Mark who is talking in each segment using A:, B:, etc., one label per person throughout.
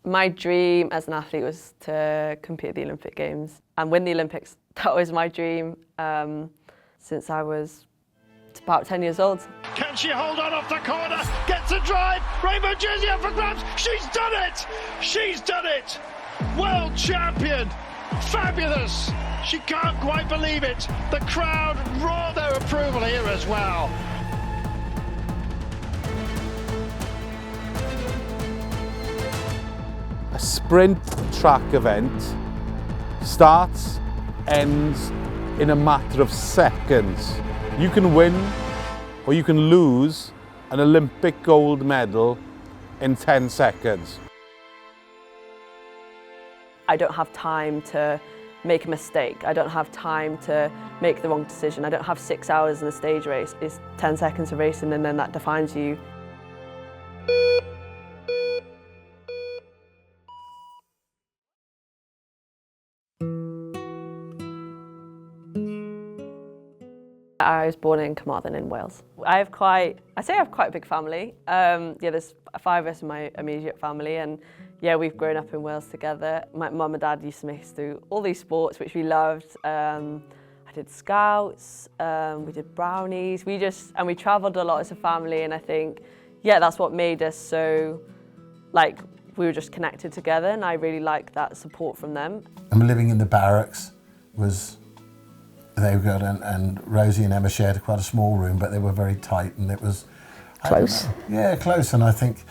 A: My dream as an athlete was to compete at the Olympic Games and win the Olympics. That was my dream since I was about 10 years old.
B: Can she hold on off the corner? Gets a drive. Rainbow jersey up for grabs. She's done it. She's done it. World champion. Fabulous. She can't quite believe it. The crowd roar their approval here as well.
C: A sprint track event starts, ends in a matter of seconds. You can win or you can lose an Olympic gold medal in 10 seconds.
A: I don't have time to make a mistake. I don't have time to make the wrong decision. I don't have 6 hours in a stage race. It's 10 seconds of racing and then that defines you. I was born in Carmarthen in Wales. I have quite a big family. There's 5 of us in my immediate family, and we've grown up in Wales together. My mum and dad used to make us do all these sports which we loved. I did scouts, we did brownies, we travelled a lot as a family, and I think, that's what made us so, we were just connected together, and I really like that support from them.
D: And living in the barracks they were good, and Rosie and Emma shared quite a small room, but they were very tight, and it was
E: close.
D: Yeah, close, and I think,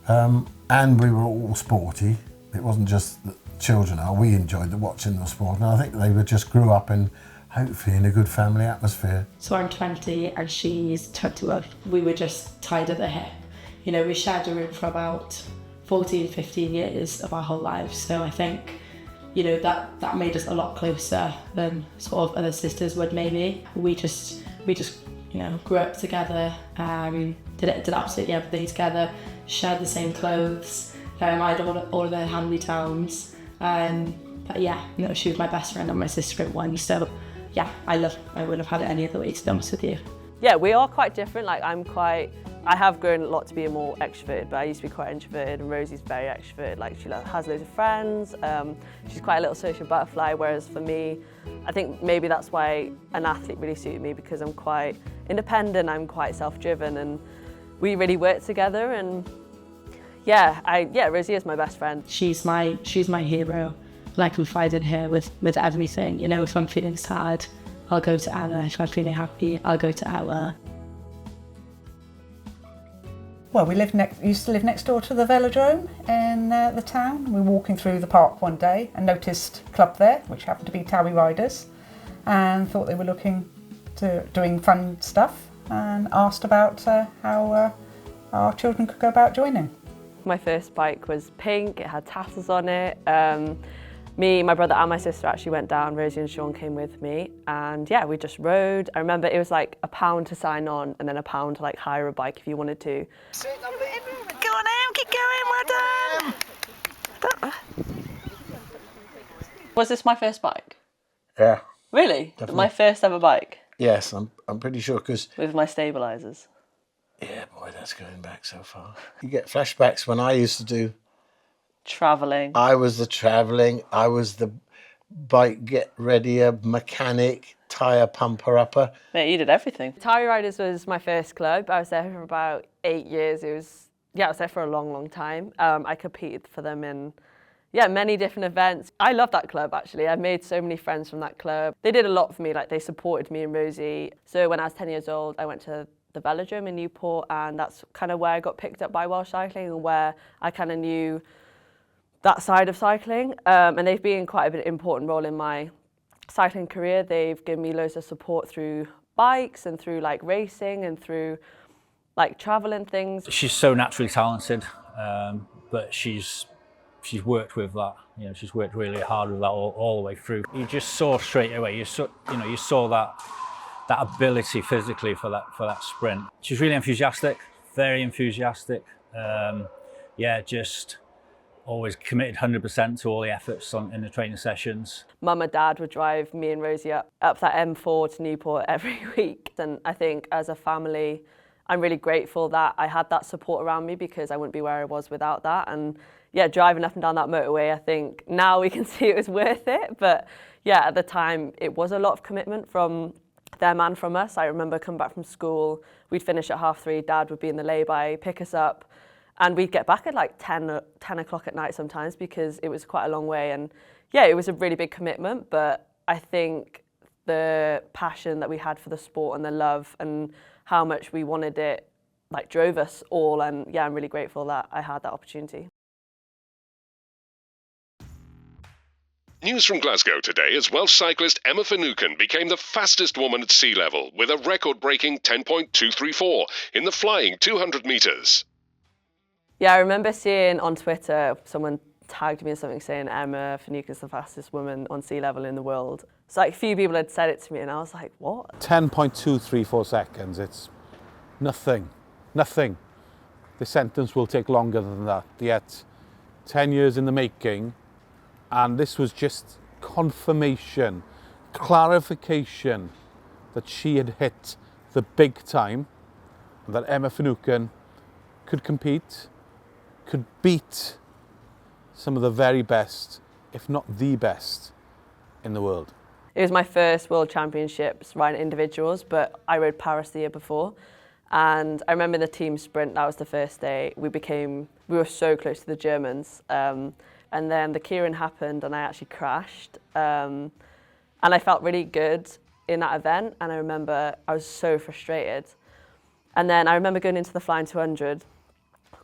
D: and we were all sporty. It wasn't just the children. We enjoyed watching the sport, and I think they just grew up in, hopefully, in a good family atmosphere.
E: So I'm 20 and she's 21. We were just tied at the hip. You know, we shared a room for about 14, 15 years of our whole lives. So I think, that made us a lot closer than sort of other sisters would maybe. We just grew up together, did absolutely everything together, shared the same clothes. I had all of their hand-me-downs. But she was my best friend and my sister in one. So I wouldn't have had it any other way, to be honest with you.
A: Yeah, we are quite different. I have grown a lot to be more extroverted, but I used to be quite introverted, and Rosie's very extroverted. She has loads of friends. She's quite a little social butterfly, whereas for me, I think maybe that's why an athlete really suited me, because I'm quite independent, I'm quite self-driven, and we really work together. And Rosie is my best friend.
E: She's my hero. I confide in her with everything. If I'm feeling sad, I'll go to Ella. If I'm feeling happy, I'll go to Ella.
F: Well, we used to live next door to the velodrome in the town. We were walking through the park one day and noticed a club there, which happened to be Towie Riders, and thought they were looking to doing fun stuff, and asked about how our children could go about joining.
A: My first bike was pink, it had tassels on it. Me, my brother and my sister actually went down. Rosie and Sean came with me, and we just rode. I remember it was £1 to sign on and then £1 to hire a bike if you wanted to.
G: Go on, Em, keep going, well done.
A: Was this my first bike?
D: Yeah.
A: Really?
D: Definitely.
A: My first ever bike?
D: Yes, I'm pretty sure, because...
A: With my stabilisers?
D: Yeah, boy, that's going back so far. You get flashbacks when I used to do...
A: Travelling.
D: I was the travelling, I was the bike get-readier, mechanic, tyre pumper-upper.
A: Mate, you did everything. Towie Riders was my first club. I was there for about 8 years. I was there for a long, long time. I competed for them in many different events. I love that club, actually. I made so many friends from that club. They did a lot for me, they supported me and Rosie. So when I was 10 years old, I went to the velodrome in Newport, and that's kind of where I got picked up by Welsh Cycling, and where I kind of knew that side of cycling, and they've been quite an important role in my cycling career. They've given me loads of support through bikes and through racing and through travel and things.
H: She's so naturally talented, but she's worked with that. She's worked really hard with that all the way through. You just saw straight away. You saw that ability physically for that sprint. She's really enthusiastic, very enthusiastic. Just always committed 100% to all the efforts in the training sessions.
A: Mum and Dad would drive me and Rosie up that M4 to Newport every week. And I think as a family, I'm really grateful that I had that support around me, because I wouldn't be where I was without that. And yeah, driving up and down that motorway, I think now we can see it was worth it. But yeah, at the time, it was a lot of commitment from them and from us. I remember coming back from school, we'd finish at 3:30, Dad would be in the lay-by, pick us up, and we'd get back at like 10 o'clock at night sometimes, because it was quite a long way. And yeah, it was a really big commitment, but I think the passion that we had for the sport and the love and how much we wanted it like drove us all. And yeah, I'm really grateful that I had that opportunity.
I: News from Glasgow today as Welsh cyclist Emma Finucane became the fastest woman at sea level with a record-breaking 10.234 in the flying 200 metres.
A: Yeah, I remember seeing on Twitter, someone tagged me in something saying Emma Finucane's the fastest woman on sea level in the world. So like a few people had said it to me and I was like, what?
C: 10.234 seconds, it's nothing, nothing. The sentence will take longer than that, yet 10 years in the making, and this was just confirmation, clarification that she had hit the big time, and that Emma Finucane could compete, could beat some of the very best, if not the best, in the world.
A: It was my first World Championships riding individuals, but I rode Paris the year before. And I remember the team sprint, that was the first day. We were so close to the Germans. And then the keirin happened and I actually crashed. And I felt really good in that event. And I remember I was so frustrated. And then I remember going into the flying 200,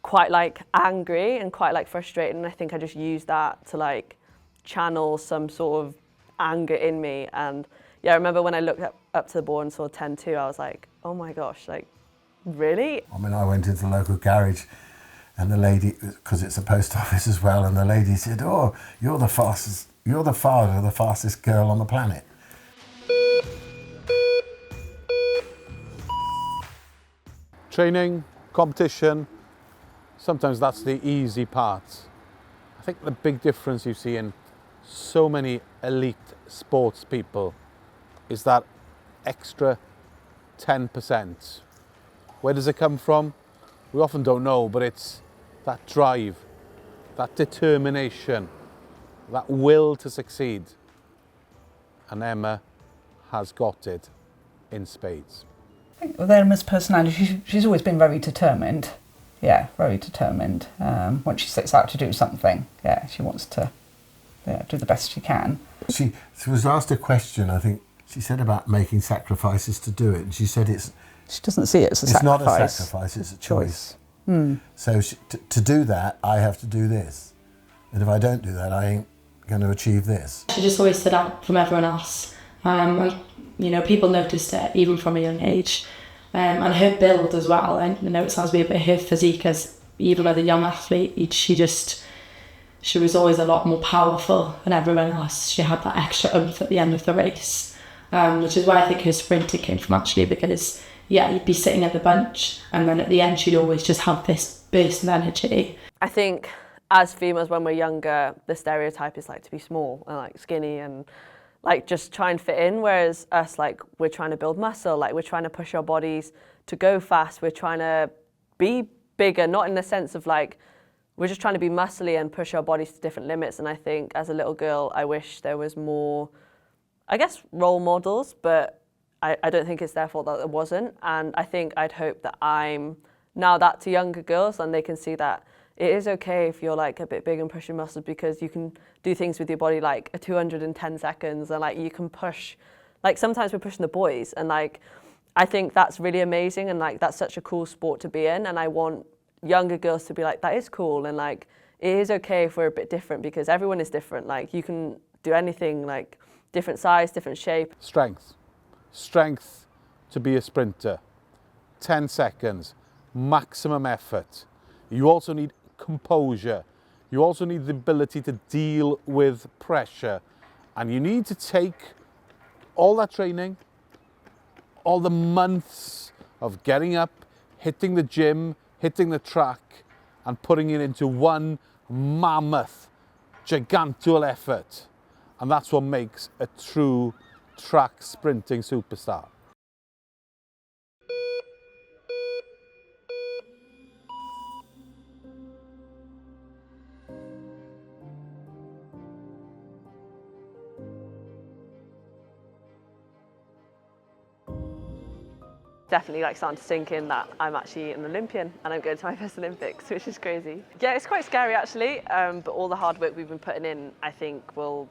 A: quite like angry and quite like frustrated. And I think I just used that to like channel some sort of anger in me. And yeah, I remember when I looked up to the board and saw 10.2, I was like, oh my gosh, like, really?
D: I mean, I went into the local garage and the lady, because it's a post office as well, and the lady said, oh, you're the fastest girl on the planet.
C: Training, competition, sometimes that's the easy part. I think the big difference you see in so many elite sports people is that extra 10%. Where does it come from? We often don't know, but it's that drive, that determination, that will to succeed. And Emma has got it in spades.
F: I think with Emma's personality, she's always been very determined. Yeah, very determined. Once she sets out to do something, yeah, she wants to do the best she can.
D: She was asked a question, I think, she said about making sacrifices to do it, and she said
F: she doesn't see it as a sacrifice.
D: It's not a sacrifice, it's a choice. So to do that, I have to do this. And if I don't do that, I ain't going to achieve this.
E: She just always stood out from everyone else. And, you know, people noticed it even from a young age. And her build as well. And I know it sounds weird, but her physique as even as a young athlete, she was always a lot more powerful than everyone else. She had that extra oomph at the end of the race, which is where I think her sprinting came from actually, because yeah, you'd be sitting at the bunch and then at the end she'd always just have this burst of energy.
A: I think as females when we're younger, the stereotype is like to be small and like skinny and like just try and fit in, whereas us, like, we're trying to build muscle, like we're trying to push our bodies to go fast, we're trying to be bigger, not in the sense of like, we're just trying to be muscly and push our bodies to different limits. And I think as a little girl, I wish there was more, I guess, role models, but I don't think it's their fault that there wasn't. And I think I'd hope that I'm now that to younger girls and they can see that it is okay if you're like a bit big and pushing muscles, because you can do things with your body like a 210 seconds and like you can push, like sometimes we're pushing the boys, and like I think that's really amazing and like that's such a cool sport to be in, and I want younger girls to be like, that is cool, and like it is okay if we're a bit different, because everyone is different. Like you can do anything, like different size, different shape.
C: Strength to be a sprinter, 10 seconds, maximum effort. You also need composure. You also need the ability to deal with pressure. And you need to take all that training, all the months of getting up, hitting the gym, hitting the track, and putting it into one mammoth, gigantual effort. And that's what makes a true track sprinting superstar.
A: definitely like starting to sink in that I'm actually an Olympian and I'm going to my first Olympics, which is crazy. Yeah, it's quite scary actually, but all the hard work we've been putting in, I think we'll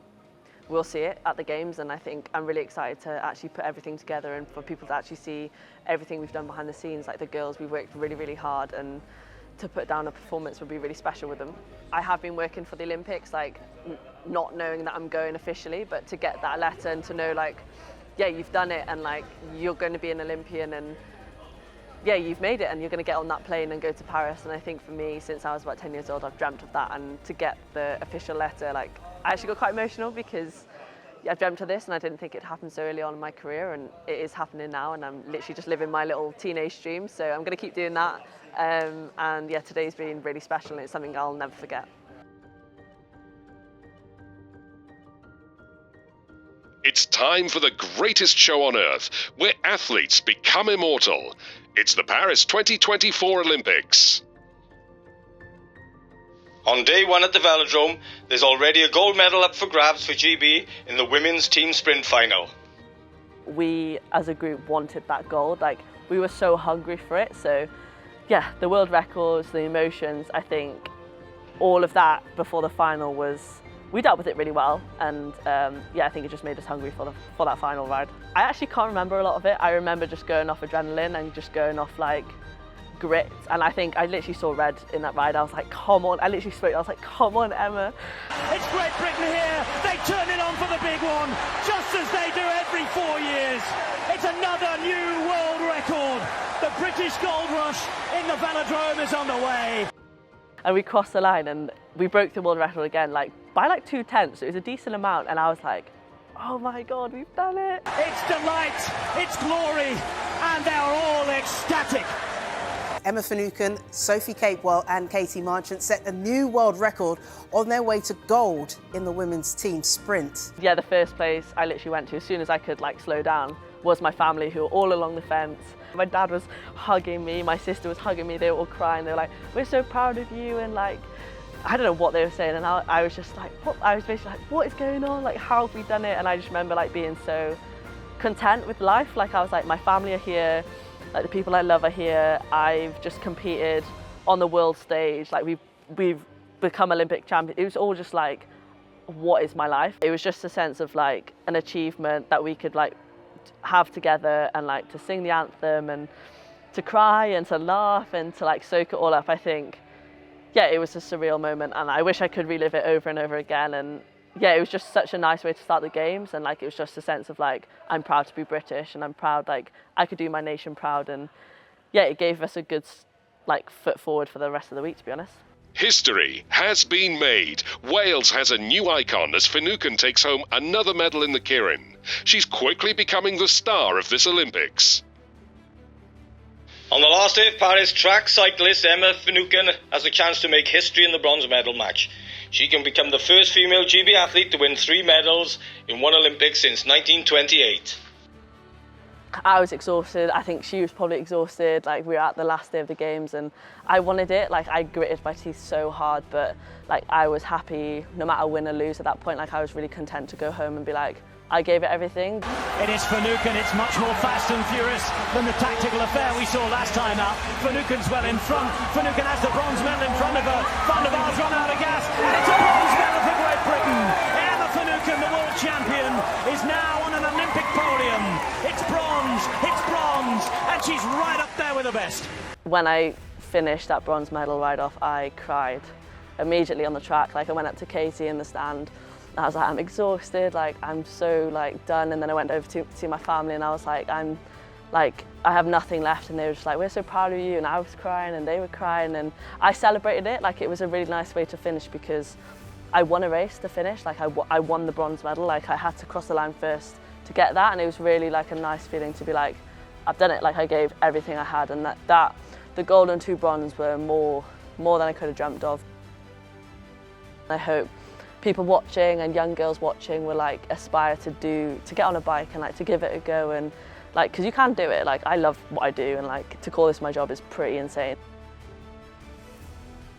A: see it at the games, and I think I'm really excited to actually put everything together and for people to actually see everything we've done behind the scenes. Like the girls, we worked really, really hard, and to put down a performance would be really special with them. I have been working for the Olympics, like not knowing that I'm going officially, but to get that letter and to know like, yeah, you've done it and like you're going to be an Olympian and yeah, you've made it and you're going to get on that plane and go to Paris. And I think for me, since I was about 10 years old, I've dreamt of that, and to get the official letter, like I actually got quite emotional because I dreamt of this and I didn't think it'd happen so early on in my career, and it is happening now, and I'm literally just living my little teenage dream, so I'm going to keep doing that. And yeah, today's been really special and it's something I'll never forget.
I: It's time for the greatest show on earth, where athletes become immortal. It's the Paris 2024 Olympics.
J: On day one at the velodrome, there's already a gold medal up for grabs for GB in the women's team sprint final.
A: We as a group wanted that gold, like we were so hungry for it. So yeah, the world records, the emotions, I think all of that before the final we dealt with it really well, and yeah, I think it just made us hungry for that final ride. I actually can't remember a lot of it. I remember just going off adrenaline and just going off like grit, and I think I literally saw red in that ride. I was like, come on, I literally spoke, I was like, come on, Emma.
B: It's Great Britain here, they turn it on for the big one, just as they do every 4 years. It's another new world record. The British gold rush in the velodrome is underway.
A: And we crossed the line and we broke the world record again, like by like 2/10, so it was a decent amount, and I was like, oh my God, we've done it.
B: It's delight, it's glory, and they're all ecstatic.
K: Emma Finucane, Sophie Capewell and Katie Marchant set a new world record on their way to gold in the women's team sprint.
A: Yeah, the first place I literally went to as soon as I could like slow down was my family, who were all along the fence. My dad was hugging me, my sister was hugging me, they were all crying. They were like, we're so proud of you, and like, I don't know what they were saying, and I was just like, what? I was basically like, what is going on? Like, how have we done it? And I just remember like being so content with life. Like I was like, my family are here, like the people I love are here. I've just competed on the world stage. Like we've become Olympic champions. It was all just like, what is my life? It was just a sense of like an achievement that we could like have together, and like to sing the anthem and to cry and to laugh and to like soak it all up. I think, yeah, it was a surreal moment, and I wish I could relive it over and over again. And yeah, it was just such a nice way to start the games, and like it was just a sense of like, I'm proud to be British, and I'm proud like I could do my nation proud. And yeah, it gave us a good like foot forward for the rest of the week, to be honest.
I: History has been made. Wales has a new icon as Finucane takes home another medal in the Keirin. She's quickly becoming the star of this Olympics.
J: On the last day of Paris, track cyclist Emma Finucane has a chance to make history in the bronze medal match. She can become the first female GB athlete to win 3 medals in one Olympics since 1928.
A: I was exhausted. I think she was probably exhausted. Like we were at the last day of the games, and I wanted it. Like I gritted my teeth so hard, but like I was happy no matter win or lose at that point. Like I was really content to go home and be like, I gave it everything.
B: It is Finucane. It's much more fast and furious than the tactical affair we saw last time out. Finucane's well in front. Finucane has the bronze medal in front of her. Van der Vaart's run out of gas, and it's a bronze medal for Great Britain. Emma Finucane, the world champion, is now on an Olympic podium. It's bronze, and she's right up there with the best.
A: When I finished that bronze medal ride-off, I cried immediately on the track. Like I went up to Katie in the stand, and I was like, I'm exhausted, like I'm so like done. And then I went over to see my family, and I was like, I have nothing left. And they were just like, we're so proud of you. And I was crying, and they were crying, and I celebrated it. Like it was a really nice way to finish, because I won a race to finish. Like I won the bronze medal. Like I had to cross the line first to get that, and it was really like a nice feeling to be like, I've done it. Like I gave everything I had, and that the gold and 2 bronze were more than I could have dreamt of. I hope people watching and young girls watching will like aspire to get on a bike and like to give it a go, and like because you can do it. Like I love what I do, and like to call this my job is pretty insane.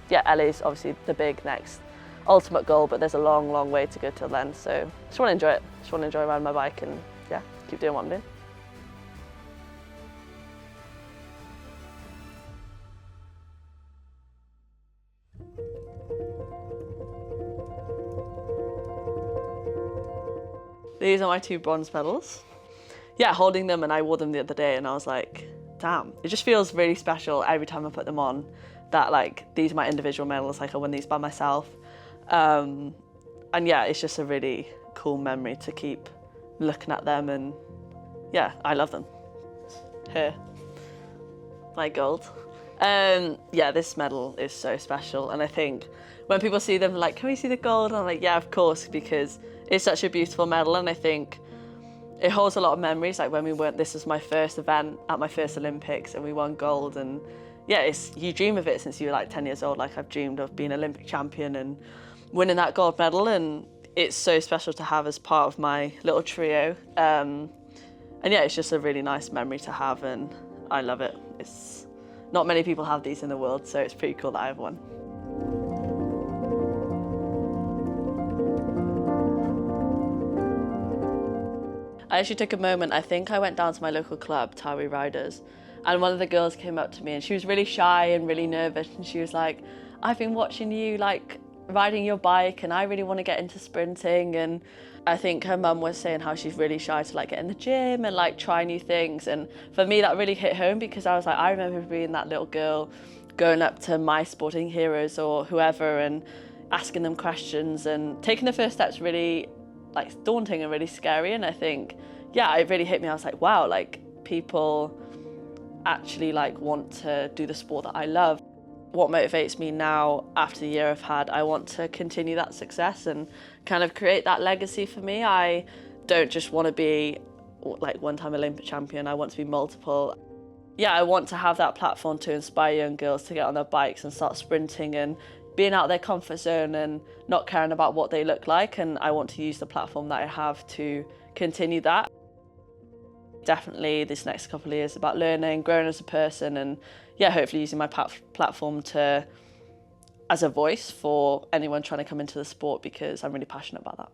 A: Yeah, LA's obviously the big next ultimate goal, but there's a long way to go till then, so just want to enjoy it. Just want to enjoy riding my bike and yeah, keep doing what I'm doing. These are my 2 bronze medals. Yeah, holding them, and I wore them the other day and I was like, damn, it just feels really special every time I put them on, that like these are my individual medals, like I won these by myself. And yeah, it's just a really cool memory to keep looking at them, and yeah, I love them. Here, my gold. Yeah, this medal is so special, and I think when people see them, they're like, can we see the gold? And I'm like, yeah, of course, because it's such a beautiful medal, and I think it holds a lot of memories. Like when we went, this was my first event at my first Olympics, and we won gold, and yeah, you dream of it since you were like 10 years old. Like I've dreamed of being Olympic champion and winning that gold medal, and it's so special to have as part of my little trio. And yeah, it's just a really nice memory to have, and I love it. It's not many people have these in the world, so it's pretty cool that I have one. I actually took a moment, I think I went down to my local club, Towie Riders, and one of the girls came up to me and she was really shy and really nervous, and she was like, I've been watching you like riding your bike and I really want to get into sprinting. And I think her mum was saying how she's really shy to like get in the gym and like try new things, and for me that really hit home, because I was like, I remember being that little girl going up to my sporting heroes or whoever and asking them questions, and taking the first steps really like daunting and really scary. And I think, yeah, it really hit me. I was like, wow, like people actually like want to do the sport that I love. What motivates me now after the year I've had, I want to continue that success and kind of create that legacy for me. I don't just want to be like one-time Olympic champion, I want to be multiple. Yeah, I want to have that platform to inspire young girls to get on their bikes and start sprinting and being out of their comfort zone and not caring about what they look like. And I want to use the platform that I have to continue that. Definitely this next couple of years about learning, growing as a person, and yeah, hopefully using my platform as a voice for anyone trying to come into the sport, because I'm really passionate about that.